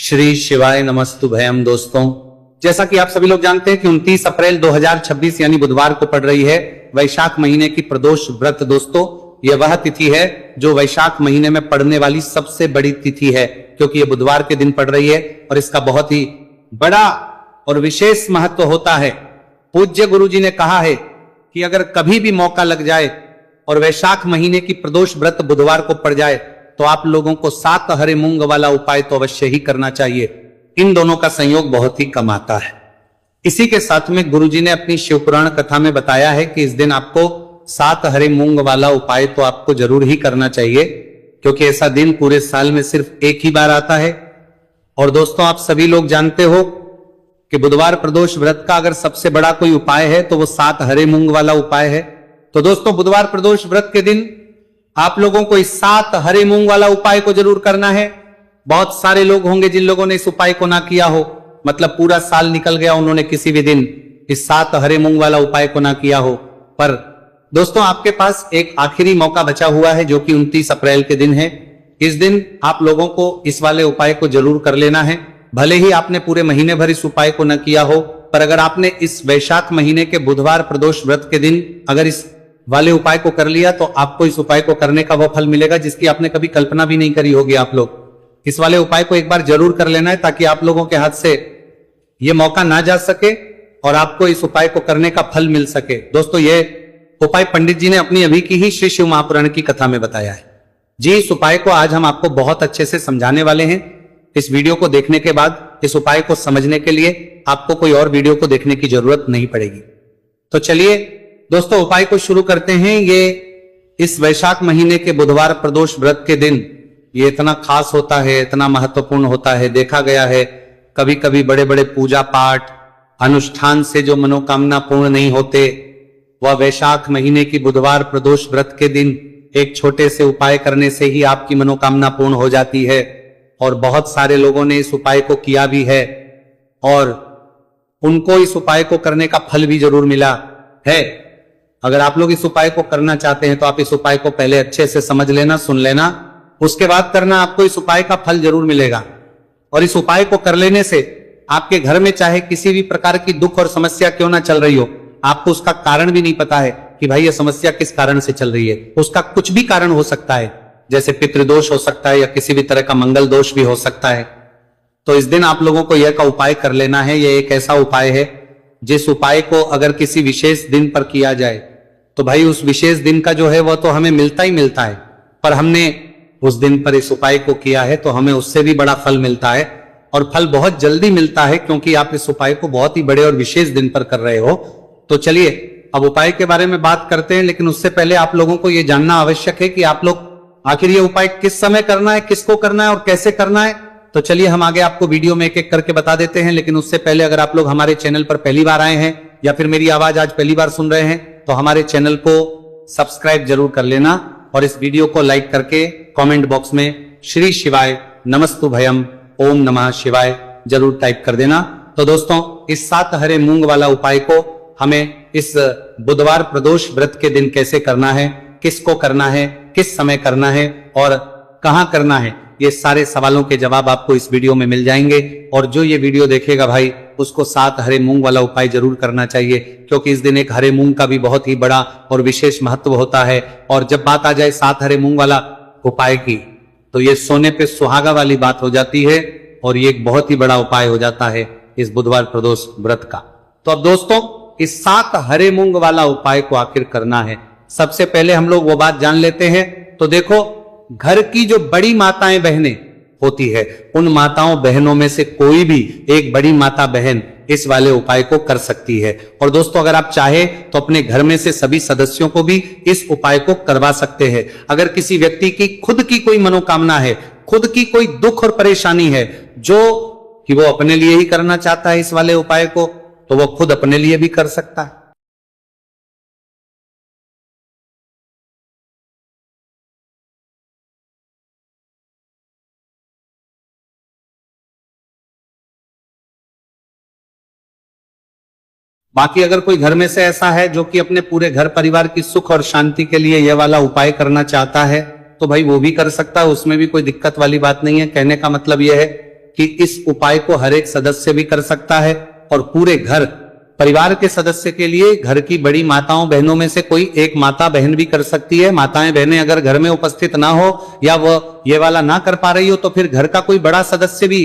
श्री शिवाय नमस्तुभयम। दोस्तों, जैसा कि आप सभी लोग जानते हैं कि 29 अप्रैल 2026 यानी बुधवार को पड़ रही है वैशाख महीने की प्रदोष व्रत। दोस्तों, यह वह तिथि है जो वैशाख महीने में पड़ने वाली सबसे बड़ी तिथि है, क्योंकि यह बुधवार के दिन पड़ रही है और इसका बहुत ही बड़ा और विशेष महत्व होता है। पूज्य गुरु जी ने कहा है कि अगर कभी भी मौका लग जाए और वैशाख महीने की प्रदोष व्रत बुधवार को पड़ जाए तो आप लोगों को 7 हरे मूंग वाला उपाय तो अवश्य ही करना चाहिए। इन दोनों का संयोग बहुत ही कम आता है। इसी के साथ में गुरुजी ने अपनी शिवपुराण कथा में बताया है कि इस दिन आपको 7 हरे मूंग वाला उपाय तो आपको जरूर ही करना चाहिए, क्योंकि ऐसा दिन पूरे साल में सिर्फ एक ही बार आता है। और दोस्तों, आप सभी लोग जानते हो कि बुधवार प्रदोष व्रत का अगर सबसे बड़ा कोई उपाय है तो वो 7 हरे मूंग वाला उपाय है। तो दोस्तों, बुधवार प्रदोष व्रत के दिन आप लोगों को इस 7 हरे मूंग वाला उपाय को जरूर करना है। बहुत सारे लोग होंगे जिन लोगों ने इस उपाय को ना किया हो, मतलब पूरा साल निकल गया, उन्होंने किसी भी दिन इस 7 हरे मूंग वाला उपाय को ना किया हो। पर दोस्तों, आपके पास एक आखिरी मौका बचा हुआ है जो कि 29 अप्रैल के दिन है। इस दिन आप लोगों को इस वाले उपाय को जरूर कर लेना है। भले ही आपने पूरे महीने भर इस उपाय को न किया हो, पर अगर आपने इस वैशाख महीने के बुधवार प्रदोष व्रत के दिन अगर इस वाले उपाय को कर लिया तो आपको इस उपाय को करने का वह फल मिलेगा जिसकी आपने कभी कल्पना भी नहीं करी होगी। आप लोग इस वाले उपाय को एक बार जरूर कर लेना है ताकि आप लोगों के हाथ से यह मौका ना जा सके और आपको इस उपाय को करने का फल मिल सके। दोस्तों, ये उपाय पंडित जी ने अपनी अभी की ही श्री शिव महापुराण की कथा में बताया है जी। इस उपाय को आज हम आपको बहुत अच्छे से समझाने वाले हैं। इस वीडियो को देखने के बाद इस उपाय को समझने के लिए आपको कोई और वीडियो को देखने की जरूरत नहीं पड़ेगी। तो चलिए दोस्तों, उपाय को शुरू करते हैं। ये इस वैशाख महीने के बुधवार प्रदोष व्रत के दिन ये इतना खास होता है, इतना महत्वपूर्ण होता है। देखा गया है कभी कभी बड़े बड़े पूजा पाठ अनुष्ठान से जो मनोकामना पूर्ण नहीं होते, वह वैशाख महीने की बुधवार प्रदोष व्रत के दिन एक छोटे से उपाय करने से ही आपकी मनोकामना पूर्ण हो जाती है। और बहुत सारे लोगों ने इस उपाय को किया भी है और उनको इस उपाय को करने का फल भी जरूर मिला है। अगर आप लोग इस उपाय को करना चाहते हैं तो आप इस उपाय को पहले अच्छे से समझ लेना, सुन लेना, उसके बाद करना। आपको इस उपाय का फल जरूर मिलेगा। और इस उपाय को कर लेने से आपके घर में चाहे किसी भी प्रकार की दुख और समस्या क्यों ना चल रही हो, आपको उसका कारण भी नहीं पता है कि भाई यह समस्या किस कारण से चल रही है। उसका कुछ भी कारण हो सकता है, जैसे पितृदोष हो सकता है या किसी भी तरह का मंगल दोष भी हो सकता है। तो इस दिन आप लोगों को यह का उपाय कर लेना है। यह एक ऐसा उपाय है जिस उपाय को अगर किसी विशेष दिन पर किया जाए तो भाई उस विशेष दिन का जो है वह तो हमें मिलता ही मिलता है, पर हमने उस दिन पर इस उपाय को किया है तो हमें उससे भी बड़ा फल मिलता है। और फल बहुत जल्दी मिलता है क्योंकि आप इस उपाय को बहुत ही बड़े और विशेष दिन पर कर रहे हो। तो चलिए अब उपाय के बारे में बात करते हैं, लेकिन उससे पहले आप लोगों को यह जानना आवश्यक है कि आप लोग आखिर ये उपाय किस समय करना है, किसको करना है और कैसे करना है। तो चलिए हम आगे आपको वीडियो में एक एक करके बता देते हैं। लेकिन उससे पहले अगर आप लोग हमारे चैनल पर पहली बार आए हैं या फिर मेरी आवाज आज पहली बार सुन रहे हैं तो हमारे चैनल को सब्सक्राइब जरूर कर लेना और इस वीडियो को लाइक करके कमेंट बॉक्स में श्री शिवाय नमस्तुभयम ओम नमः शिवाय जरूर टाइप कर देना। तो दोस्तों, इस 7 हरे मूंग वाला उपाय को हमें इस बुधवार प्रदोष व्रत के दिन कैसे करना है, किसको करना है, किस समय करना है और कहां करना है, ये सारे सवालों के जवाब आपको इस वीडियो में मिल जाएंगे। और जो ये वीडियो देखेगा भाई उसको 7 हरे मूंग वाला उपाय जरूर करना चाहिए, क्योंकि इस दिन एक हरे मूंग का भी बहुत ही बड़ा और विशेष महत्व होता है। और जब बात आ जाए 7 हरे मूंग वाला उपाय की तो ये सोने पे सुहागा वाली बात हो जाती है और ये एक बहुत ही बड़ा उपाय हो जाता है इस बुधवार प्रदोष व्रत का। तो अब दोस्तों, इस 7 हरे मूंग वाला उपाय को आखिर करना है, सबसे पहले हम लोग वो बात जान लेते हैं। तो देखो, घर की जो बड़ी माताएं बहनें होती है, उन माताओं बहनों में से कोई भी एक बड़ी माता बहन इस वाले उपाय को कर सकती है। और दोस्तों, अगर आप चाहे तो अपने घर में से सभी सदस्यों को भी इस उपाय को करवा सकते हैं। अगर किसी व्यक्ति की खुद की कोई मनोकामना है, खुद की कोई दुख और परेशानी है जो कि वो अपने लिए ही करना चाहता है इस वाले उपाय को, तो वो खुद अपने लिए भी कर सकता है। बाकी अगर कोई घर में से ऐसा है जो कि अपने पूरे घर परिवार की सुख और शांति के लिए यह वाला उपाय करना चाहता है तो भाई वो भी कर सकता है, उसमें भी कोई दिक्कत वाली बात नहीं है। कहने का मतलब यह है कि इस उपाय को हर एक सदस्य भी कर सकता है और पूरे घर परिवार के सदस्य के लिए घर की बड़ी माताओं बहनों में से कोई एक माता बहन भी कर सकती है। माताएं बहनें अगर घर में उपस्थित ना हो या वो ये वाला ना कर पा रही हो तो फिर घर का कोई बड़ा सदस्य भी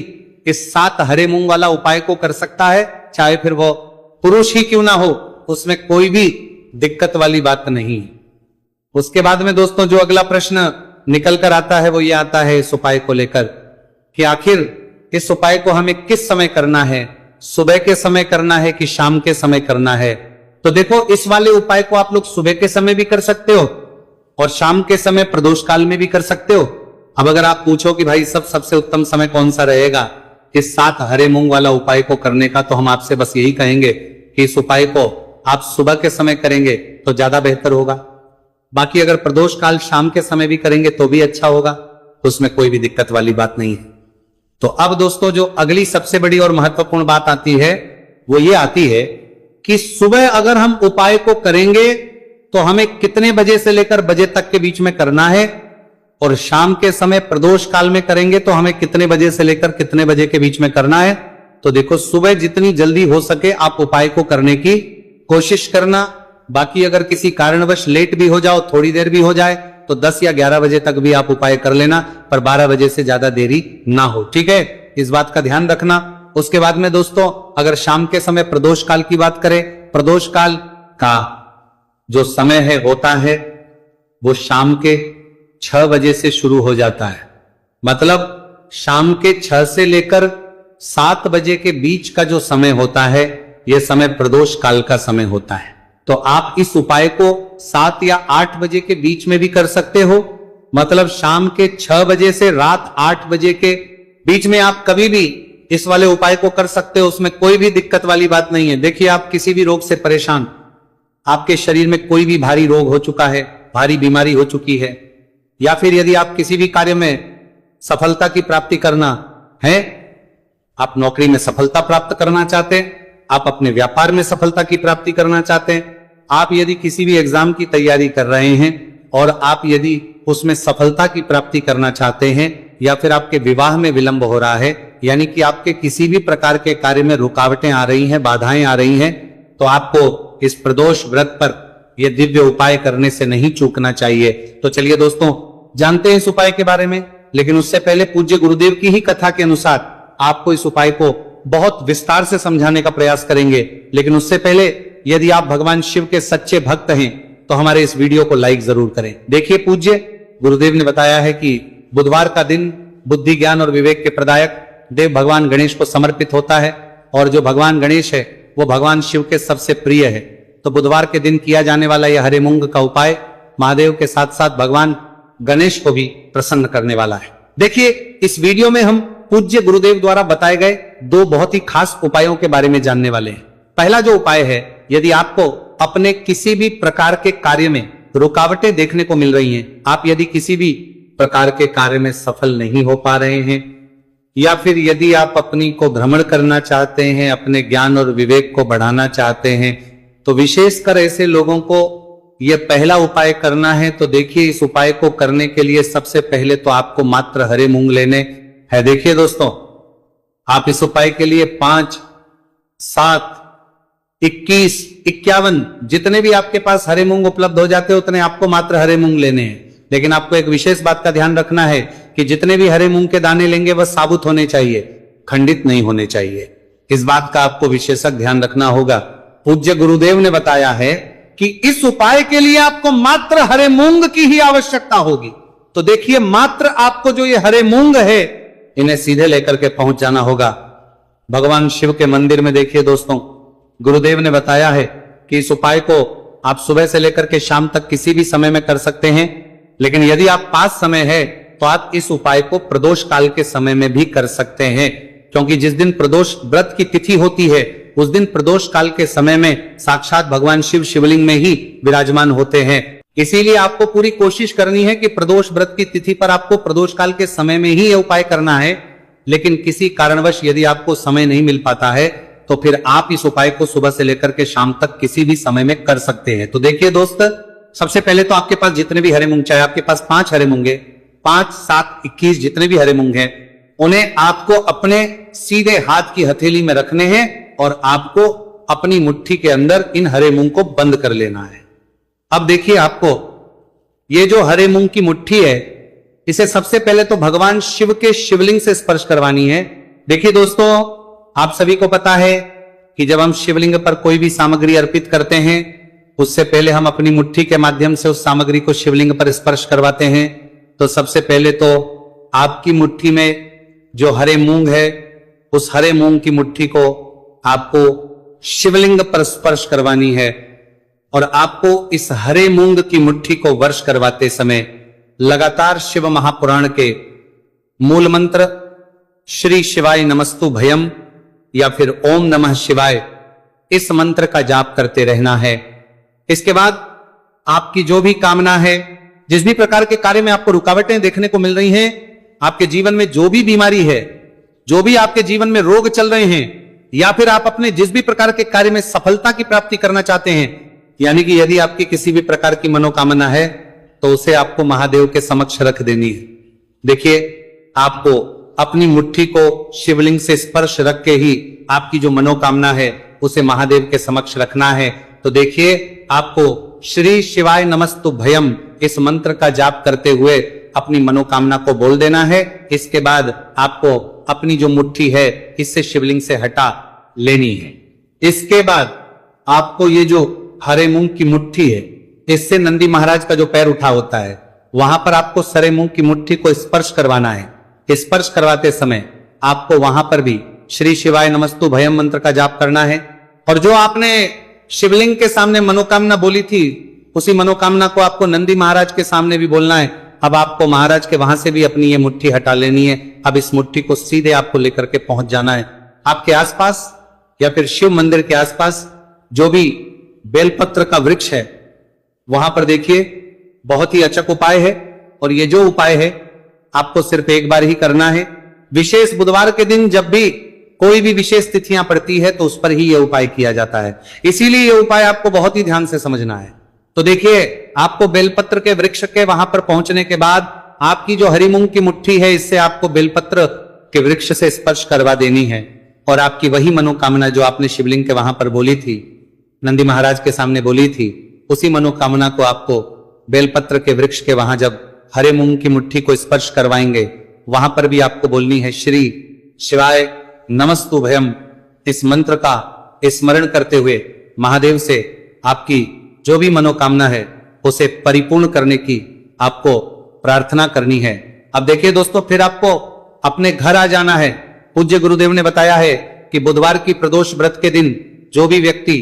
इस 7 हरे मूंग वाला उपाय को कर सकता है, चाहे फिर वो पुरुष ही क्यों ना हो, उसमें कोई भी दिक्कत वाली बात नहीं। उसके बाद में दोस्तों जो अगला प्रश्न निकल कर आता है वो ये आता है इस उपाय को लेकर कि आखिर इस उपाय को हमें किस समय करना है, सुबह के समय करना है कि शाम के समय करना है। तो देखो इस वाले उपाय को आप लोग सुबह के समय भी कर सकते हो और शाम के समय प्रदोष काल में भी कर सकते हो। अब अगर आप पूछो कि भाई सबसे उत्तम समय कौन सा रहेगा इस 7 हरे मूंग वाला उपाय को करने का, तो हम आपसे बस यही कहेंगे कि इस उपाय को आप सुबह के समय करेंगे तो ज्यादा बेहतर होगा। बाकी अगर प्रदोष काल शाम के समय भी करेंगे तो भी अच्छा होगा, तो उसमें कोई भी दिक्कत वाली बात नहीं है। तो अब दोस्तों जो अगली सबसे बड़ी और महत्वपूर्ण बात आती है वो ये आती है कि सुबह अगर हम उपाय को करेंगे तो हमें कितने बजे से लेकर बजे तक के बीच में करना है, और शाम के समय प्रदोष काल में करेंगे तो हमें कितने बजे से लेकर कितने बजे के बीच में करना है। तो देखो सुबह जितनी जल्दी हो सके आप उपाय को करने की कोशिश करना। बाकी अगर किसी कारणवश लेट भी हो जाओ, थोड़ी देर भी हो जाए, तो 10 या 11 बजे तक भी आप उपाय कर लेना, पर 12 बजे से ज्यादा देरी ना हो, ठीक है, इस बात का ध्यान रखना। उसके बाद में दोस्तों अगर शाम के समय प्रदोष काल की बात करें, प्रदोष काल का जो समय है होता है वो शाम के 6 बजे से शुरू हो जाता है। मतलब शाम के 6 से लेकर 7 बजे के बीच का जो समय होता है यह समय प्रदोष काल का समय होता है। तो आप इस उपाय को 7 या 8 बजे के बीच में भी कर सकते हो। मतलब शाम के 6 बजे से रात 8 बजे के बीच में आप कभी भी इस वाले उपाय को कर सकते हो, उसमें कोई भी दिक्कत वाली बात नहीं है। देखिए आप किसी भी रोग से परेशान, आपके शरीर में कोई भी भारी रोग हो चुका है, भारी बीमारी हो चुकी है, या फिर यदि आप किसी भी कार्य में सफलता की प्राप्ति करना है, आप नौकरी में सफलता प्राप्त करना चाहते हैं, आप अपने व्यापार में सफलता की प्राप्ति करना चाहते हैं, आप यदि किसी भी एग्जाम की तैयारी कर रहे हैं और आप यदि उसमें सफलता की प्राप्ति करना चाहते हैं, या फिर आपके विवाह में विलंब हो रहा है, यानी कि आपके किसी भी प्रकार के कार्य में रुकावटें आ रही हैं, बाधाएं आ रही हैं, तो आपको इस प्रदोष व्रत पर यह दिव्य उपाय करने से नहीं चूकना चाहिए। तो चलिए दोस्तों जानते हैं इस उपाय के बारे में, लेकिन उससे पहले पूज्य गुरुदेव की ही कथा के अनुसार आपको इस उपाय को बहुत विस्तार से समझाने का प्रयास करेंगे। लेकिन उससे पहले यदि आप भगवान शिव के सच्चे भक्त हैं तो हमारे इस वीडियो को लाइक जरूर करें। देखिए पूज्य गुरुदेव ने बताया है कि बुधवार का दिन बुद्धि ज्ञान और विवेक के प्रदायक देव भगवान गणेश को समर्पित होता है, और जो भगवान गणेश है वो भगवान शिव के सबसे प्रिय है। तो बुधवार के दिन किया जाने वाला यह हरे मूंग का उपाय महादेव के साथ साथ भगवान गणेश को भी प्रसन्न करने वाला है। देखिए इस वीडियो में हम पूज्य गुरुदेव द्वारा बताए गए 2 बहुत ही खास उपायों के बारे में जानने वाले हैं। पहला जो उपाय है, यदि आपको अपने किसी भी प्रकार के कार्य में रुकावटें देखने को मिल रही हैं, आप यदि किसी भी प्रकार के कार्य में सफल नहीं हो पा रहे हैं, या फिर यदि आप अपनी को भ्रमण करना चाहते हैं, अपने ज्ञान और विवेक को बढ़ाना चाहते हैं, तो विशेषकर ऐसे लोगों को यह पहला उपाय करना है। तो देखिए इस उपाय को करने के लिए सबसे पहले तो आपको मात्र हरे मूंग लेने है। देखिए दोस्तों आप इस उपाय के लिए 5, 7, 21, 51 जितने भी आपके पास हरे मूंग उपलब्ध हो जाते हैं उतने आपको मात्र हरे मूंग लेने हैं। लेकिन आपको एक विशेष बात का ध्यान रखना है कि जितने भी हरे मूंग के दाने लेंगे वह साबुत होने चाहिए, खंडित नहीं होने चाहिए। इस बात का आपको विशेषक ध्यान रखना होगा। पूज्य गुरुदेव ने बताया है कि इस उपाय के लिए आपको मात्र हरे मूंग की ही आवश्यकता होगी। तो देखिए मात्र आपको जो ये हरे मूंग है इन्हें सीधे लेकर के पहुंच जाना होगा भगवान शिव के मंदिर में। देखिए दोस्तों गुरुदेव ने बताया है कि इस उपाय को आप सुबह से लेकर के शाम तक किसी भी समय में कर सकते हैं, लेकिन यदि आप पास समय है तो आप इस उपाय को प्रदोष काल के समय में भी कर सकते हैं, क्योंकि जिस दिन प्रदोष व्रत की तिथि होती है उस दिन प्रदोष काल के समय में साक्षात भगवान शिव शिवलिंग में ही विराजमान होते हैं। इसीलिए आपको पूरी कोशिश करनी है कि प्रदोष व्रत की तिथि पर आपको प्रदोष काल के समय में ही यह उपाय करना है। लेकिन किसी कारणवश यदि आपको समय नहीं मिल पाता है तो फिर आप इस उपाय को सुबह से लेकर के शाम तक किसी भी समय में कर सकते हैं। तो देखिए दोस्त सबसे पहले तो आपके पास जितने भी हरे मूंग, चाहे आपके पास 5 हरे मूंगे, 5, 7, 21 जितने भी हरे मूंग हैं, उन्हें आपको अपने सीधे हाथ की हथेली में रखने हैं और आपको अपनी मुट्ठी के अंदर इन हरे मूंग को बंद कर लेना है। अब देखिए, आपको ये जो हरे मूंग की मुट्ठी है, इसे सबसे पहले तो भगवान शिव के शिवलिंग से स्पर्श करवानी है। देखिए दोस्तों, आप सभी को पता है कि जब हम शिवलिंग पर कोई भी सामग्री अर्पित करते हैं, उससे पहले हम अपनी मुट्ठी के माध्यम से उस सामग्री को शिवलिंग पर स्पर्श करवाते हैं। तो सबसे पहले तो आपकी मुट्ठी में जो हरे मूंग है, उस हरे मूंग की मुट्ठी को आपको शिवलिंग पर स्पर्श करवानी है और आपको इस हरे मूंग की मुट्ठी को वर्ष करवाते समय लगातार शिव महापुराण के मूल मंत्र श्री शिवाय नमस्तु भयम या फिर ओम नमः शिवाय, इस मंत्र का जाप करते रहना है। इसके बाद आपकी जो भी कामना है, जिस भी प्रकार के कार्य में आपको रुकावटें देखने को मिल रही हैं, आपके जीवन में जो भी बीमारी है, जो भी आपके जीवन में रोग चल रहे हैं, या फिर आप अपने जिस भी प्रकार के कार्य में सफलता की प्राप्ति करना चाहते हैं, यानी कि यदि आपकी किसी भी प्रकार की मनोकामना है तो उसे आपको महादेव के समक्ष रख देनी है। देखिए, आपको अपनी मुट्ठी को शिवलिंग से स्पर्श रख के ही आपकी जो मनोकामना है उसे महादेव के समक्ष रखना है। तो देखिए, आपको श्री शिवाय नमस्तु भयम इस मंत्र का जाप करते हुए अपनी मनोकामना को बोल देना है। इसके बाद आपको अपनी जो मुट्ठी है इससे शिवलिंग से हटा लेनी है। इसके बाद आपको ये जो हरे मूंग की मुट्ठी है, इससे नंदी महाराज का जो पैर उठा होता है, वहां पर आपको हरे मूंग की मुट्ठी को स्पर्श करवाना है। स्पर्श करवाते समय आपको वहां पर भी श्री शिवाय नमस्तु भयम मंत्र का जाप करना है और जो आपने शिवलिंग के सामने मनोकामना बोली थी, उसी मनोकामना को आपको नंदी महाराज के सामने भी बोलना है। अब आपको महाराज के वहां से भी अपनी ये मुट्ठी हटा लेनी है। अब इस मुट्ठी को सीधे आपको लेकर के पहुंच जाना है आपके आसपास या फिर शिव मंदिर के आसपास जो भी बेलपत्र का वृक्ष है, वहां पर देखिए, बहुत ही अचक उपाय है और ये जो उपाय है आपको सिर्फ एक बार ही करना है। विशेष बुधवार के दिन जब भी कोई भी विशेष तिथियां पड़ती है तो उस पर ही यह उपाय किया जाता है, इसीलिए यह उपाय आपको बहुत ही ध्यान से समझना है। तो देखिए, आपको बेलपत्र के वृक्ष के वहां पर पहुंचने के बाद आपकी जो हरी मूंग की मुट्ठी है, इससे आपको बेलपत्र के वृक्ष से स्पर्श करवा देनी है और आपकी वही मनोकामना जो आपने शिवलिंग के वहां पर बोली थी, नंदी महाराज के सामने बोली थी, उसी मनोकामना को आपको बेलपत्र के वृक्ष के वहां जब हरे मूंग की मुट्ठी को स्पर्श करवाएंगे, वहां पर भी आपको बोलनी है श्री शिवाय नमस्तु भयम। इस मंत्र का स्मरण करते हुए महादेव से आपकी जो भी मनोकामना है उसे परिपूर्ण करने की आपको प्रार्थना करनी है। अब देखिए दोस्तों, फिर आपको अपने घर आ जाना है। पूज्य गुरुदेव ने बताया है कि बुधवार की प्रदोष व्रत के दिन जो भी व्यक्ति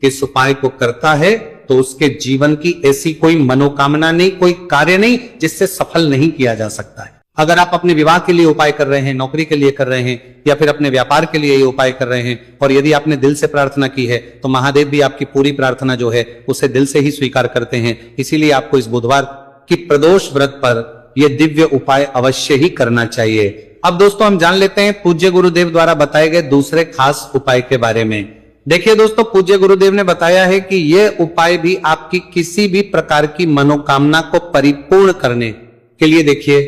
इस उपाय को करता है तो उसके जीवन की ऐसी कोई मनोकामना नहीं, कोई कार्य नहीं जिससे सफल नहीं किया जा सकता है। अगर आप अपने विवाह के लिए उपाय कर रहे हैं, नौकरी के लिए कर रहे हैं या फिर अपने व्यापार के लिए ये उपाय कर रहे हैं और यदि आपने दिल से प्रार्थना की है तो महादेव भी आपकी पूरी प्रार्थना जो है उसे दिल से ही स्वीकार करते हैं। इसीलिए आपको इस बुधवार की प्रदोष व्रत पर यह दिव्य उपाय अवश्य ही करना चाहिए। अब दोस्तों, हम जान लेते हैं पूज्य गुरुदेव द्वारा बताए गए दूसरे खास उपाय के बारे में। देखिए दोस्तों, पूज्य गुरुदेव ने बताया है कि यह उपाय भी आपकी किसी भी प्रकार की मनोकामना को परिपूर्ण करने के लिए, देखिए,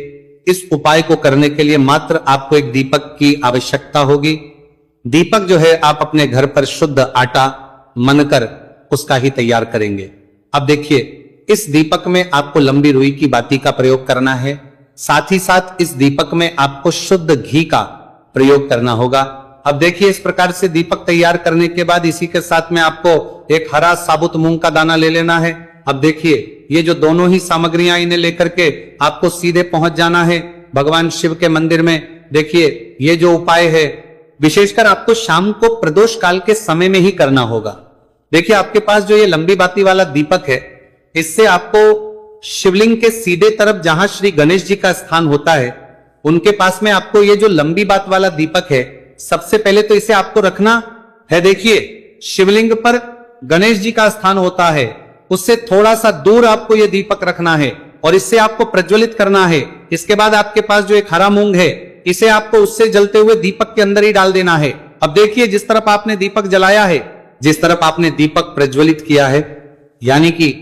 इस उपाय को करने के लिए मात्र आपको एक दीपक की आवश्यकता होगी। दीपक जो है आप अपने घर पर शुद्ध आटा मनकर उसका ही तैयार करेंगे। अब देखिए, इस दीपक में आपको लंबी रुई की बाती का प्रयोग करना है। साथ ही साथ इस दीपक में आपको शुद्ध घी का प्रयोग करना होगा। अब देखिए, इस प्रकार से दीपक तैयार करने के बाद इसी के साथ में आपको एक हरा साबुत मूंग का दाना ले लेना है। अब देखिए, ये जो दोनों ही सामग्रियां, इन्हें लेकर के आपको सीधे पहुंच जाना है भगवान शिव के मंदिर में। देखिए, ये जो उपाय है विशेषकर आपको शाम को प्रदोष काल के समय में ही करना होगा। देखिए, आपके पास जो ये लंबी बाती वाला दीपक है, इससे आपको शिवलिंग के सीधे तरफ जहां श्री गणेश जी का स्थान होता है, उनके पास में आपको ये जो लंबी बात वाला दीपक है, सबसे पहले तो इसे आपको रखना है। देखिए, शिवलिंग पर गणेश जी का स्थान होता है, उससे थोड़ा सा दूर आपको यह दीपक रखना है और इससे आपको प्रज्वलित करना है। इसके बाद आपके पास जो एक हरा मूंग है, इसे आपको उससे जलते हुए दीपक के अंदर ही डाल देना है। अब देखिए, जिस तरफ आपने दीपक जलाया है, जिस तरफ आपने दीपक प्रज्वलित किया है, यानी कि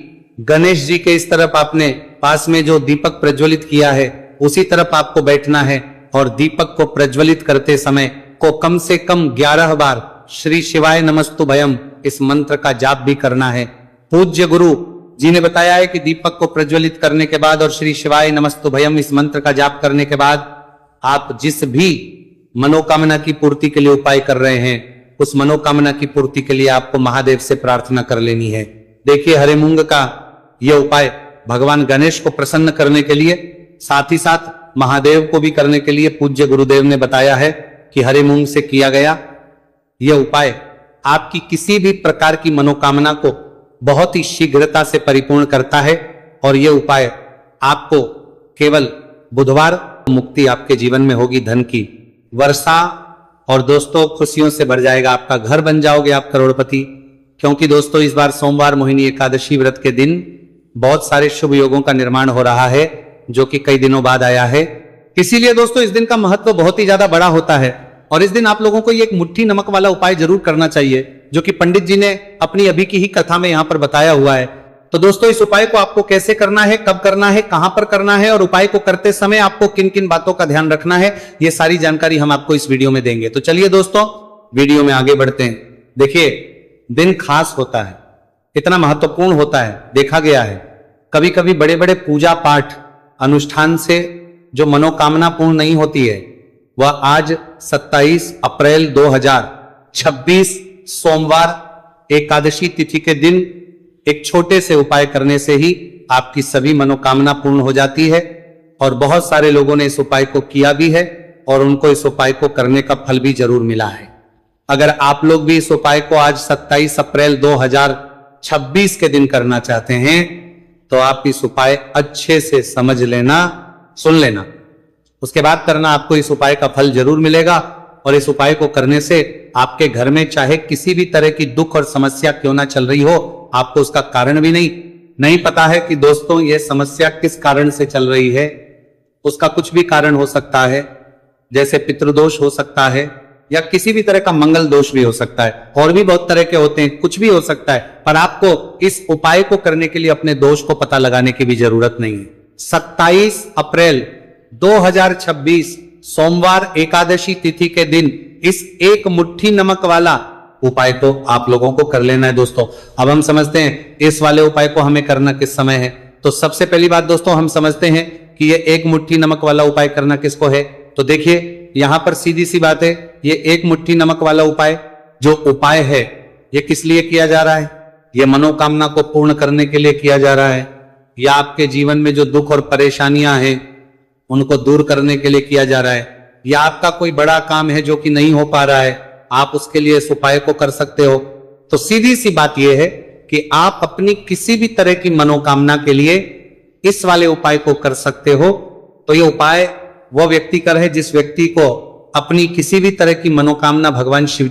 गणेश जी के इस तरफ आपने पास में जो दीपक प्रज्वलित किया है, उसी तरफ आपको बैठना है और दीपक को प्रज्वलित करते समय को कम से कम 11 बार श्री शिवाय नमस्तुभयम इस मंत्र का जाप भी करना है। पूज्य गुरु जी ने बताया है कि दीपक को प्रज्वलित करने के बाद और श्री शिवाय नमस्तुभयम इस मंत्र का जाप करने के बाद आप जिस भी मनोकामना की पूर्ति के लिए उपाय कर रहे हैं, उस मनोकामना की पूर्ति के लिए आपको महादेव से प्रार्थना कर लेनी है। देखिए, हरे मूंग का यह उपाय भगवान गणेश को प्रसन्न करने के लिए, साथ ही साथ महादेव को भी करने के लिए पूज्य गुरुदेव ने बताया है कि हरे मूंग से किया गया यह उपाय आपकी किसी भी प्रकार की मनोकामना को बहुत ही शीघ्रता से परिपूर्ण करता है। और यह उपाय आपको केवल बुधवार मुक्ति आपके जीवन में होगी, धन की वर्षा और दोस्तों खुशियों से भर जाएगा, आपका घर बन जाओगे आप करोड़पति। क्योंकि दोस्तों इस बार सोमवार मोहिनी एकादशी व्रत के दिन बहुत सारे शुभ योगों का निर्माण हो रहा है, जो कि कई दिनों बाद आया है। इसीलिए दोस्तों इस दिन का महत्व बहुत ही ज्यादा बड़ा होता है और इस दिन आप लोगों को ये एक मुट्ठी नमक वाला उपाय जरूर करना चाहिए, जो कि पंडित जी ने अपनी अभी की ही कथा में यहां पर बताया हुआ है। तो दोस्तों इस उपाय को आपको कैसे करना है, कब करना है, कहां पर करना है और उपाय को करते समय आपको किन किन बातों का ध्यान रखना है, ये सारी जानकारी हम आपको इस वीडियो में देंगे। तो चलिए दोस्तों वीडियो में आगे बढ़ते हैं। देखिए, दिन खास होता है, इतना महत्वपूर्ण होता है। देखा गया है कभी कभी बड़े बड़े पूजा पाठ अनुष्ठान से जो मनोकामना पूर्ण नहीं होती है, वह आज 27 अप्रैल 2026 सोमवार एकादशी तिथि के दिन एक छोटे से उपाय करने से ही आपकी सभी मनोकामना पूर्ण हो जाती है। और बहुत सारे लोगों ने इस उपाय को किया भी है और उनको इस उपाय को करने का फल भी जरूर मिला है। अगर आप लोग भी इस उपाय को आज 27 अप्रैल 2026 के दिन करना चाहते हैं तो आप इस उपाय अच्छे से समझ लेना, सुन लेना, उसके बाद करना, आपको इस उपाय का फल जरूर मिलेगा। और इस उपाय को करने से आपके घर में चाहे किसी भी तरह की दुख और समस्या क्यों ना चल रही हो, आपको उसका कारण भी नहीं पता है कि दोस्तों यह समस्या किस कारण से चल रही है। उसका कुछ भी कारण हो सकता है, जैसे पितृदोष हो सकता है या किसी भी तरह का मंगल दोष भी हो सकता है, और भी बहुत तरह के होते हैं, कुछ भी हो सकता है। पर आपको इस उपाय को करने के लिए अपने दोष को पता लगाने की भी जरूरत नहीं है। 27 अप्रैल 2026 सोमवार एकादशी तिथि के दिन इस एक मुट्ठी नमक वाला उपाय को आप लोगों को कर लेना है। दोस्तों अब हम समझते हैं इस वाले उपाय को हमें करना किस समय है। तो सबसे पहली बात दोस्तों हम समझते हैं कि ये एक मुट्ठी नमक वाला उपाय करना किसको है। तो देखिए यहां पर सीधी सी बात है, ये एक मुट्ठी नमक वाला उपाय जो उपाय है ये किस लिए किया जा रहा है? ये मनोकामना को पूर्ण करने के लिए किया जा रहा है, या आपके जीवन में जो दुख और परेशानियां हैं उनको दूर करने के लिए किया जा रहा है, या आपका कोई बड़ा काम है जो कि नहीं हो पा रहा है, आप उसके लिए इस उपाय को कर सकते हो। तो सीधी सी बात यह है कि आप अपनी किसी भी तरह की मनोकामना के लिए इस वाले उपाय को कर सकते हो। तो यह उपाय वह व्यक्ति कर है जिस व्यक्ति को अपनी किसी भी तरह की मनोकामना भगवान शिव